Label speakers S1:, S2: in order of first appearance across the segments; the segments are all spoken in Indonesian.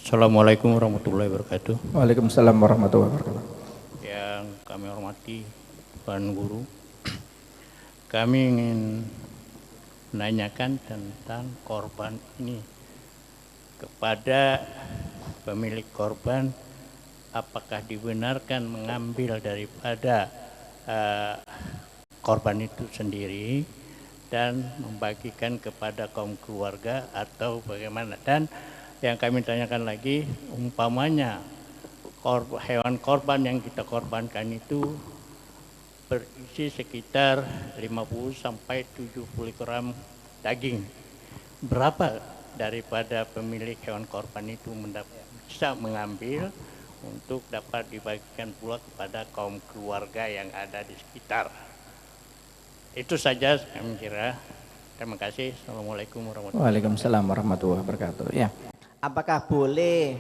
S1: Assalamualaikum warahmatullahi wabarakatuh.
S2: Waalaikumsalam warahmatullahi wabarakatuh.
S1: Yang kami hormati Tuan Guru, kami ingin menanyakan tentang korban ini kepada pemilik korban, apakah dibenarkan mengambil daripada korban itu sendiri dan membagikan kepada kaum keluarga atau bagaimana. Dan yang kami tanyakan lagi, umpamanya hewan korban yang kita korbankan itu berisi sekitar 50 sampai 70 gram daging. Berapa daripada pemilik hewan korban itu bisa mengambil untuk dapat dibagikan pula kepada kaum keluarga yang ada di sekitar. Itu saja kami kira. Terima kasih. Assalamualaikum warahmatullahi wabarakatuh.
S2: Waalaikumsalam warahmatullahi wabarakatuh. Ya.
S3: Apakah boleh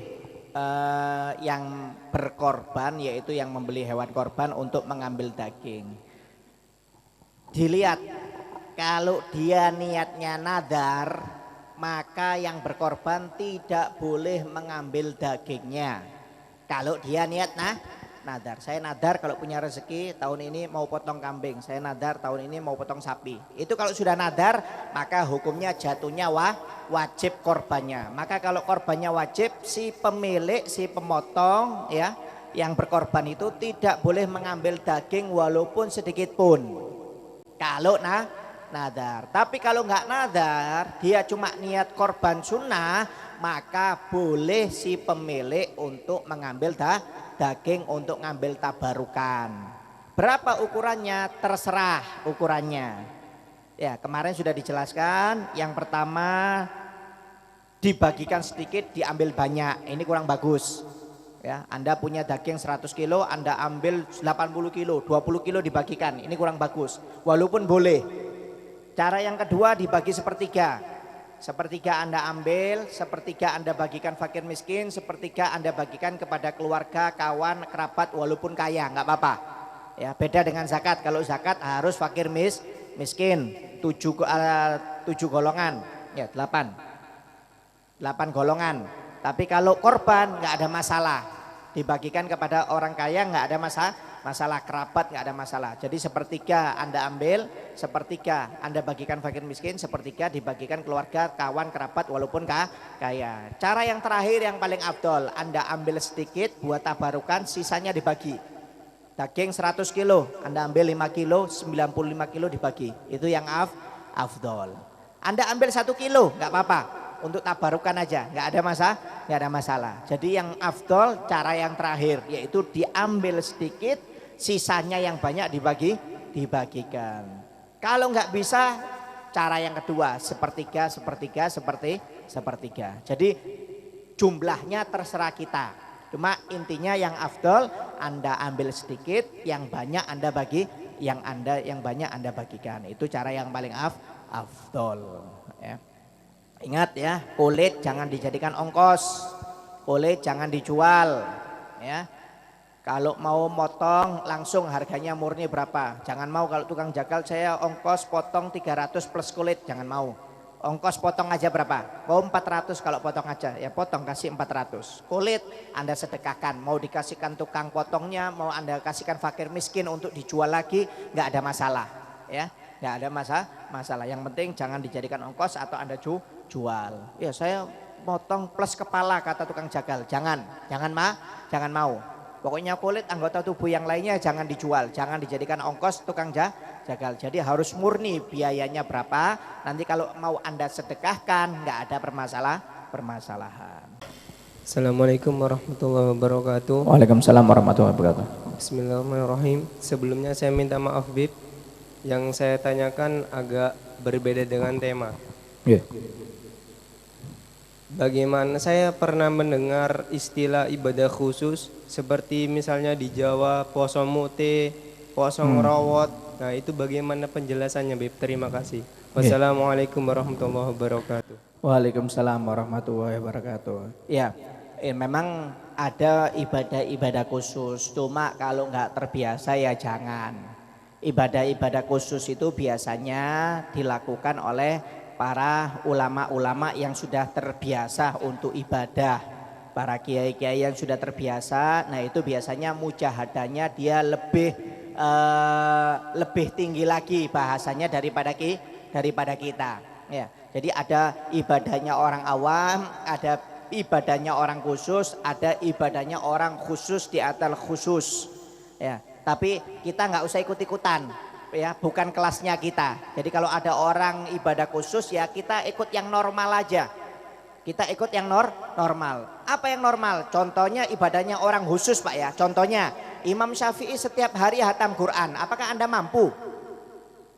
S3: yang berkorban, yaitu yang membeli hewan korban untuk mengambil daging? Dilihat, kalau dia niatnya nadar, maka yang berkorban tidak boleh mengambil dagingnya. Kalau dia niat nadar, saya nadar kalau punya rezeki tahun ini mau potong kambing, saya nadar tahun ini mau potong sapi. Itu kalau sudah nadar, maka hukumnya jatuhnya wajib korbannya. Maka kalau korbannya wajib, si pemilik, si pemotong ya, yang berkorban itu tidak boleh mengambil daging walaupun sedikit pun. Kalau nadar. Tapi kalau nggak nadar, dia cuma niat korban sunnah, maka boleh si pemilik untuk mengambil daging untuk ngambil tabarukan. Berapa ukurannya? Terserah ukurannya. Ya, kemarin sudah dijelaskan. Yang pertama, dibagikan sedikit, diambil banyak. Ini kurang bagus. Ya, Anda punya daging 100 kilo, Anda ambil 80 kilo, 20 kilo dibagikan. Ini kurang bagus. Walaupun boleh. Cara yang kedua, dibagi sepertiga. Sepertiga Anda ambil, sepertiga Anda bagikan fakir miskin, sepertiga Anda bagikan kepada keluarga, kawan, kerabat walaupun kaya, nggak apa-apa. Ya, beda dengan zakat. Kalau zakat harus fakir miskin, 7 golongan, ya 8 golongan. Tapi kalau korban nggak ada masalah, dibagikan kepada orang kaya nggak ada masalah, kerabat nggak ada masalah. Jadi sepertiga Anda ambil, sepertiga Anda bagikan fakir miskin, sepertiga dibagikan keluarga, kawan, kerabat walaupun kaya. Cara yang terakhir yang paling afdol, Anda ambil sedikit buat tabarukan, sisanya dibagi. Daging 100 kilo, Anda ambil 5 kilo, 95 kilo dibagi. Itu yang afdol. Anda ambil 1 kilo, nggak apa-apa. Untuk tabarukan aja, nggak ada masalah. Jadi yang afdol cara yang terakhir, yaitu diambil sedikit, sisanya yang banyak dibagikan. Kalau nggak bisa, cara yang kedua, sepertiga. Jadi jumlahnya terserah kita. Cuma intinya yang afdol Anda ambil sedikit, yang banyak Anda bagi, yang banyak Anda bagikan. Itu cara yang paling afdol. Ya. Ingat ya, kulit jangan dijadikan ongkos, kulit jangan dijual. Ya, kalau mau motong langsung harganya murni berapa? Jangan mau kalau tukang jagal saya ongkos potong 300 plus kulit, jangan mau. Ongkos potong aja berapa? Oh 400 kalau potong aja, ya potong kasih 400. Kulit Anda sedekahkan, mau dikasihkan tukang potongnya, mau Anda kasihkan fakir miskin untuk dijual lagi, nggak ada masalah. Ya, nggak ada masalah. Yang penting jangan dijadikan ongkos atau Anda jual. Ya saya potong plus kepala kata tukang jagal, jangan mau. Pokoknya kulit anggota tubuh yang lainnya jangan dijual, jangan dijadikan ongkos tukang jagal. Jadi harus murni biayanya berapa. Nanti kalau mau Anda sedekahkan nggak ada permasalahan.
S4: Assalamualaikum warahmatullahi wabarakatuh.
S2: Waalaikumsalam warahmatullahi wabarakatuh.
S4: Bismillahirrahmanirrahim. Sebelumnya saya minta maaf Bib, yang saya tanyakan agak berbeda dengan tema.
S2: Yeah.
S4: Bagaimana saya pernah mendengar istilah ibadah khusus seperti misalnya di Jawa poso mute, poso ngerawat. Nah itu bagaimana penjelasannya Bib? Terima kasih. Wassalamualaikum warahmatullahi wabarakatuh.
S3: Waalaikumsalam warahmatullahi wabarakatuh. Ya, memang ada ibadah-ibadah khusus. Cuma kalau nggak terbiasa ya jangan. Ibadah-ibadah khusus itu biasanya dilakukan oleh para ulama-ulama yang sudah terbiasa untuk ibadah. para kiai-kiai yang sudah terbiasa, nah itu biasanya mujahadanya dia lebih tinggi lagi bahasanya daripada kita. Ya, jadi ada ibadahnya orang awam, ada ibadahnya orang khusus, ada ibadahnya orang khusus di atas khusus. Ya, tapi kita nggak usah ikut-ikutan. Ya, bukan kelasnya kita. Jadi kalau ada orang ibadah khusus ya kita ikut yang normal aja. Kita ikut yang normal. Apa yang normal? Contohnya ibadahnya orang khusus Pak ya. Contohnya Imam Syafi'i setiap hari hatam Quran. Apakah Anda mampu?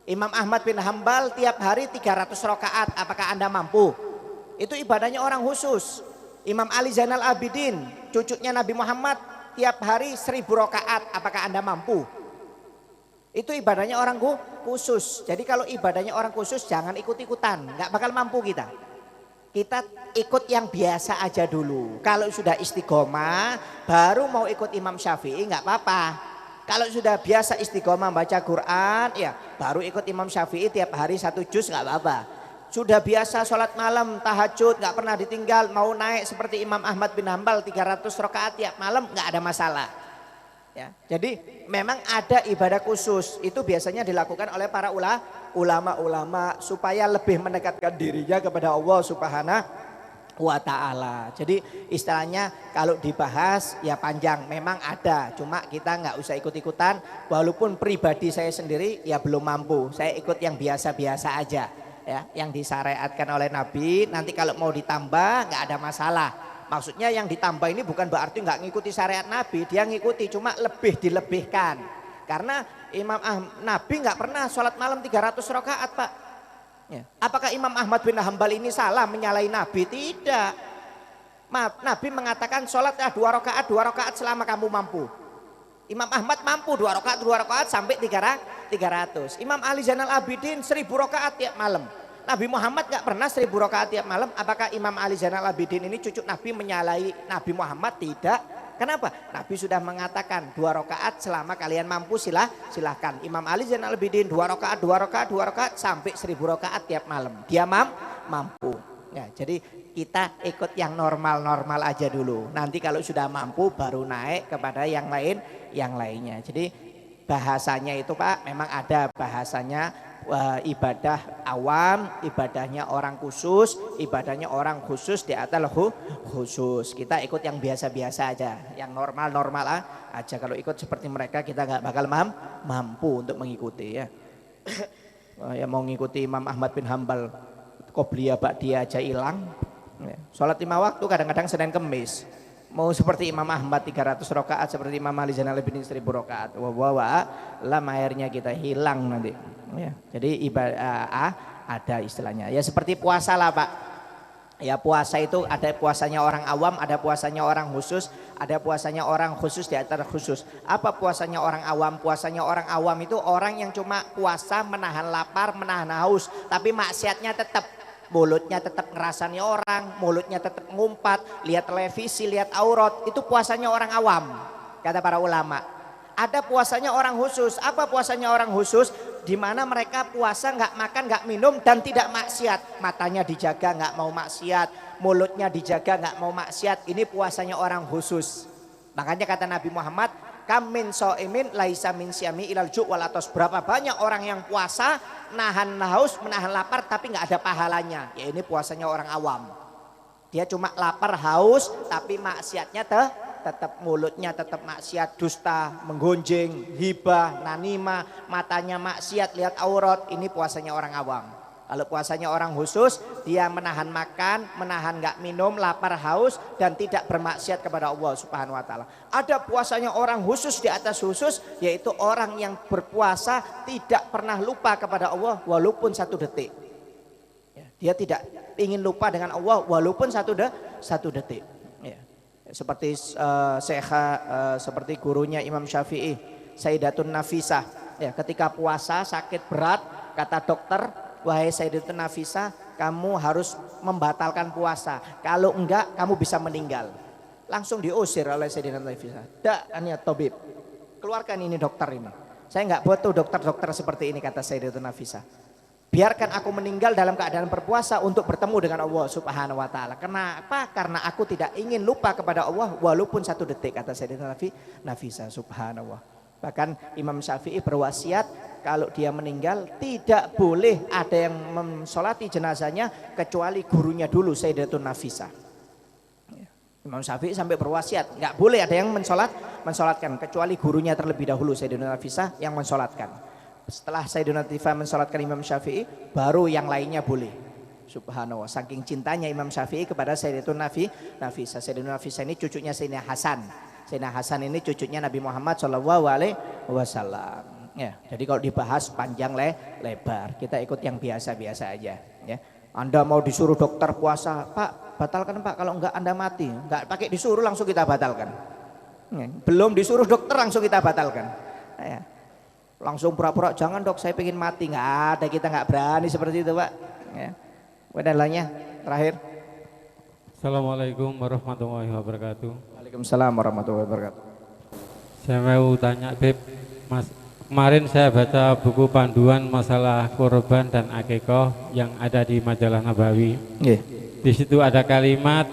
S3: Imam Ahmad bin Hambal tiap hari 300 rakaat. Apakah Anda mampu? Itu ibadahnya orang khusus. Imam Ali Zainal Abidin, cucunya Nabi Muhammad tiap hari 1000 rakaat. Apakah Anda mampu? Itu ibadahnya orang khusus. Jadi kalau ibadahnya orang khusus jangan ikut-ikutan. Nggak bakal mampu kita. Kita ikut yang biasa aja dulu. Kalau sudah istiqomah baru mau ikut Imam Syafi'i nggak apa-apa. Kalau sudah biasa istiqomah baca Quran ya baru ikut Imam Syafi'i tiap hari 1 juz nggak apa-apa. Sudah biasa sholat malam tahajud nggak pernah ditinggal, mau naik seperti Imam Ahmad bin Hambal 300 rakaat tiap malam nggak ada masalah. Ya, jadi memang ada ibadah khusus itu biasanya dilakukan oleh para ulama-ulama supaya lebih mendekatkan dirinya kepada Allah Subhanahu wa Ta'ala. Jadi istilahnya kalau dibahas ya panjang, memang ada, cuma kita nggak usah ikut-ikutan. Walaupun pribadi saya sendiri ya belum mampu, saya ikut yang biasa-biasa aja ya, yang disyariatkan oleh Nabi. Nanti kalau mau ditambah nggak ada masalah. Maksudnya yang ditambah ini bukan berarti nggak ngikuti syariat Nabi, dia ngikuti cuma lebih dilebihkan. Karena Nabi nggak pernah sholat malam 300 rakaat Pak. Ya. Apakah Imam Ahmad bin Hambal ini salah menyalahi Nabi? Tidak. Nabi mengatakan sholat 2 rakaat selama kamu mampu. Imam Ahmad mampu 2 rakaat sampai 300. Imam Ali Zainal Abidin 1000 rakaat tiap malam. Nabi Muhammad gak pernah 1000 rakaat tiap malam. Apakah Imam Ali Zainal Abidin ini cucu Nabi menyalahi Nabi Muhammad? Tidak. Kenapa? Nabi sudah mengatakan 2 rakaat selama kalian mampu silahkan. Imam Ali Zainal Abidin 2 rakaat sampai 1000 rakaat tiap malam. Dia mampu. Ya, jadi kita ikut yang normal-normal aja dulu. Nanti kalau sudah mampu baru naik kepada yang lainnya. Jadi bahasanya itu Pak memang ada bahasanya. Ibadah awam, ibadahnya orang khusus, ibadahnya orang khusus di atas khusus. Kita ikut yang biasa-biasa aja, yang normal-normal aja. Kalau ikut seperti mereka kita nggak bakal mampu untuk mengikuti ya. Ya mau ngikuti Imam Ahmad bin Hambal, qobliyah ba'diyah aja hilang. Sholat 5 waktu kadang-kadang Senin Kemis. Mau seperti Imam Ahmad 300 rakaat, seperti Imam Ali Zainal Abidin 1000 rakaat. Lah akhirnya kita hilang nanti. Ya, jadi ibadah ada istilahnya. Ya seperti puasa lah Pak. Ya puasa itu ada puasanya orang awam, ada puasanya orang khusus, ada puasanya orang khusus di atas khusus. Apa puasanya orang awam? Puasanya orang awam itu orang yang cuma puasa menahan lapar, menahan haus, tapi maksiatnya tetap. Mulutnya tetap ngerasani orang, mulutnya tetap ngumpat, lihat televisi, lihat aurat, itu puasanya orang awam, kata para ulama. Ada puasanya orang khusus. Apa puasanya orang khusus? Di mana mereka puasa nggak makan, nggak minum dan tidak maksiat. Matanya dijaga nggak mau maksiat, mulutnya dijaga nggak mau maksiat. Ini puasanya orang khusus. Makanya kata Nabi Muhammad, kam min so'imin laisa min syami ilal ju' wal atos. Berapa banyak orang yang puasa nahan haus, menahan lapar tapi nggak ada pahalanya. Ya ini puasanya orang awam. Dia cuma lapar haus tapi maksiatnya tetap, mulutnya tetap maksiat, dusta, menggonjeng, hibah, nanima, matanya maksiat, lihat aurat. Ini puasanya orang awam. Kalau puasanya orang khusus, dia menahan makan, menahan nggak minum, lapar haus dan tidak bermaksiat kepada Allah Subhanahu wa Ta'ala. Ada puasanya orang khusus di atas khusus, yaitu orang yang berpuasa tidak pernah lupa kepada Allah walaupun 1 detik. Dia tidak ingin lupa dengan Allah walaupun 1 detik. Ya. Seperti seperti gurunya Imam Syafi'i, Sayyidatun Nafisah. Ya, ketika puasa sakit berat, kata dokter, wahai Sayyidatun Nafisah, kamu harus membatalkan puasa. Kalau enggak, kamu bisa meninggal. Langsung diusir oleh Sayyidatun Nafisah. Da'an tabib. Keluarkan ini dokter ini. Saya enggak butuh dokter-dokter seperti ini, kata Sayyidatun Nafisah. Biarkan aku meninggal dalam keadaan berpuasa untuk bertemu dengan Allah Subhanahu wa taala. Kenapa? Karena aku tidak ingin lupa kepada Allah walaupun 1 detik, kata Sayyidina Nafisa, subhanallah. Bahkan Imam Syafi'i berwasiat kalau dia meninggal tidak boleh ada yang mensolati jenazahnya kecuali gurunya dulu, Sayyidatun Nafisa. Imam Syafi'i sampai berwasiat nggak boleh ada yang mensolatkan kecuali gurunya terlebih dahulu, Sayyidatun Nafisa yang mensolatkan. Setelah Sayyidina Nafisa mensolatkan Imam Syafi'i, baru yang lainnya boleh. Subhanallah, saking cintanya Imam Syafi'i kepada Sayyidatun Nafisa. Sayyidatun Nafisa ini cucunya Sayyidina Hasan. Sayyidina Hasan ini cucunya Nabi Muhammad SAW. Ya, jadi kalau dibahas panjang lebar, kita ikut yang biasa-biasa aja. Ya. Anda mau disuruh dokter puasa, Pak, batalkan Pak, kalau enggak Anda mati. Enggak pakai disuruh, langsung kita batalkan. Ya. Belum disuruh dokter langsung kita batalkan. Ya. Langsung pura-pura, jangan dok saya pengen mati. Nggak ada, kita nggak berani seperti itu Pak. Ya. Kemudian lainnya terakhir.
S5: Assalamualaikum warahmatullahi wabarakatuh.
S2: Waalaikumsalam warahmatullahi wabarakatuh.
S5: Saya mau tanya Beb, Mas, kemarin saya baca buku panduan masalah kurban dan akikoh yang ada di majalah Nabawi.
S2: Nggih.
S5: Di situ ada kalimat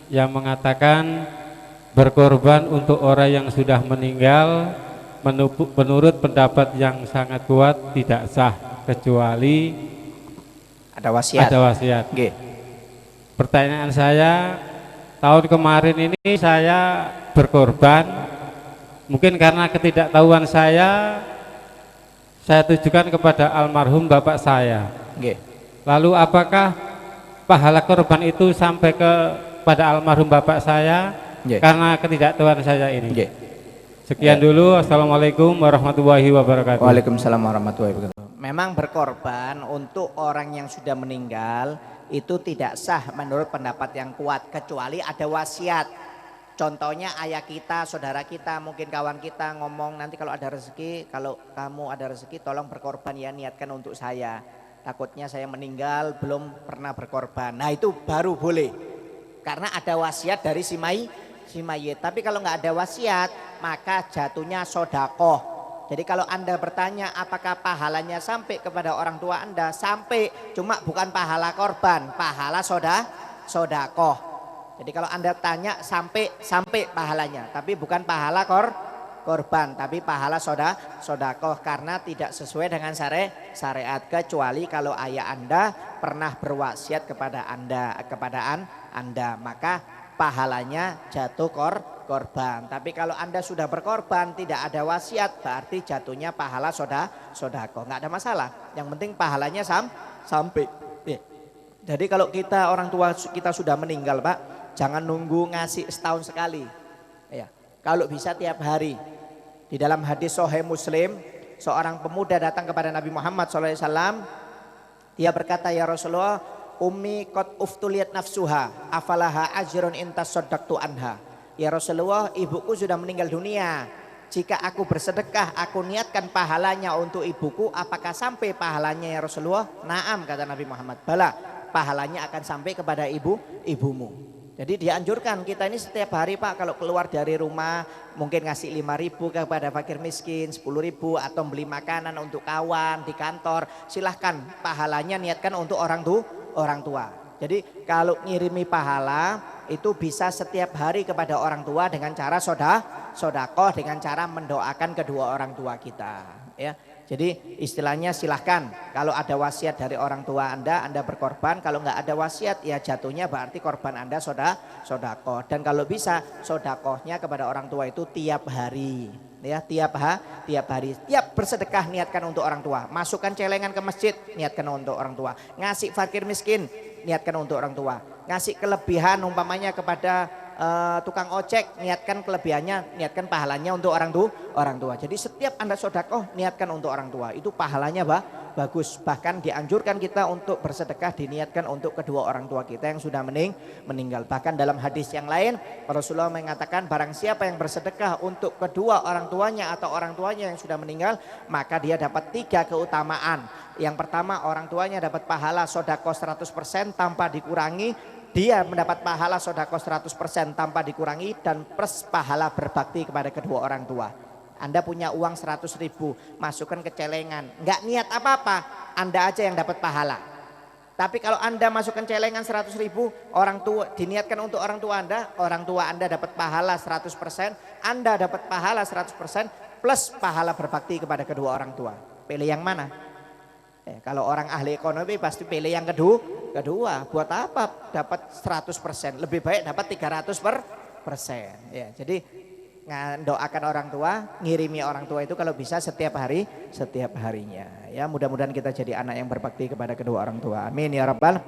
S5: yang mengatakan berkorban untuk orang yang sudah meninggal menurut pendapat yang sangat kuat tidak sah kecuali
S3: Ada wasiat.
S5: ada wasiat.
S3: Nggih.
S5: Pertanyaan saya, tahun kemarin ini saya berkorban, mungkin karena ketidaktahuan saya tujukan kepada almarhum bapak saya.
S3: Nggih.
S5: Lalu apakah pahala korban itu sampai kepada almarhum bapak saya
S3: Nggih.
S5: karena ketidaktahuan saya ini?
S3: Nggih.
S5: Sekian dulu. Assalamualaikum warahmatullahi wabarakatuh.
S2: Waalaikumsalam warahmatullahi wabarakatuh.
S3: Memang berkorban untuk orang yang sudah meninggal itu tidak sah menurut pendapat yang kuat kecuali ada wasiat. Contohnya ayah kita, saudara kita, mungkin kawan kita ngomong nanti kalau ada rezeki, kalau kamu ada rezeki tolong berkorban ya, niatkan untuk saya. Takutnya saya meninggal belum pernah berkorban. Nah itu baru boleh. Karena ada wasiat dari si mayit. Tapi kalau nggak ada wasiat maka jatuhnya sodakoh. Jadi kalau Anda bertanya apakah pahalanya sampai kepada orang tua Anda, sampai, cuma bukan pahala korban, pahala sodakoh. Jadi kalau Anda tanya sampai pahalanya, tapi bukan pahala korban, tapi pahala sodakoh karena tidak sesuai dengan syariat, kecuali kalau ayah Anda pernah berwasiat kepada Anda, maka pahalanya jatuh korban. Tapi kalau Anda sudah berkorban tidak ada wasiat, berarti jatuhnya pahala sodakoh. Nggak ada masalah, yang penting pahalanya sampai. Jadi kalau kita orang tua kita sudah meninggal Pak, jangan nunggu ngasih setahun sekali. Ya, kalau bisa tiap hari. Di dalam hadis Sahih Muslim, seorang pemuda datang kepada Nabi Muhammad SAW. Dia berkata, ya Rasulullah, ummi qad uftuliyat nafsuha afalaha ajrun intas saddaqtu anha. Ya Rasulullah, ibuku sudah meninggal dunia. Jika aku bersedekah, aku niatkan pahalanya untuk ibuku, apakah sampai pahalanya ya Rasulullah? Naam, kata Nabi Muhammad. Bala, pahalanya akan sampai kepada ibumu. Jadi dianjurkan kita ini setiap hari Pak, kalau keluar dari rumah mungkin ngasih 5.000 kepada fakir miskin, 10.000 atau beli makanan untuk kawan di kantor, silahkan, pahalanya niatkan untuk orang tua. Jadi kalau ngirimi pahala itu bisa setiap hari kepada orang tua dengan cara sodakoh, dengan cara mendoakan kedua orang tua kita. Ya, jadi istilahnya silahkan, kalau ada wasiat dari orang tua Anda berkorban. Kalau nggak ada wasiat ya jatuhnya berarti korban Anda sodakoh. Dan kalau bisa sodakohnya kepada orang tua itu tiap hari. Ya, tiap hari, tiap bersedekah niatkan untuk orang tua, masukkan celengan ke masjid niatkan untuk orang tua, ngasih fakir miskin niatkan untuk orang tua, ngasih kelebihan umpamanya kepada tukang ojek, niatkan kelebihannya, niatkan pahalanya untuk orang tua. Jadi setiap Anda sedekah niatkan untuk orang tua, itu pahalanya bagus. Bahkan dianjurkan kita untuk bersedekah diniatkan untuk kedua orang tua kita yang sudah meninggal. Bahkan dalam hadis yang lain Rasulullah mengatakan, barang siapa yang bersedekah untuk kedua orang tuanya atau orang tuanya yang sudah meninggal, maka dia dapat 3 keutamaan. Yang pertama, orang tuanya dapat pahala sedekah 100% tanpa dikurangi. Dia mendapat pahala sedekah 100% tanpa dikurangi, dan plus pahala berbakti kepada kedua orang tua. Anda punya uang 100.000, masukkan ke celengan. Enggak niat apa-apa, Anda aja yang dapat pahala. Tapi kalau Anda masukkan celengan 100.000, orang tua diniatkan untuk orang tua Anda dapat pahala 100%, Anda dapat pahala 100% plus pahala berbakti kepada kedua orang tua. Pilih yang mana? Kalau orang ahli ekonomi pasti pilih yang kedua. Buat apa dapat 100%? Lebih baik dapat 300%. Ya, jadi doakan orang tua, ngirimi orang tua itu kalau bisa setiap harinya. Ya, mudah-mudahan kita jadi anak yang berbakti kepada kedua orang tua. Amin ya rabbal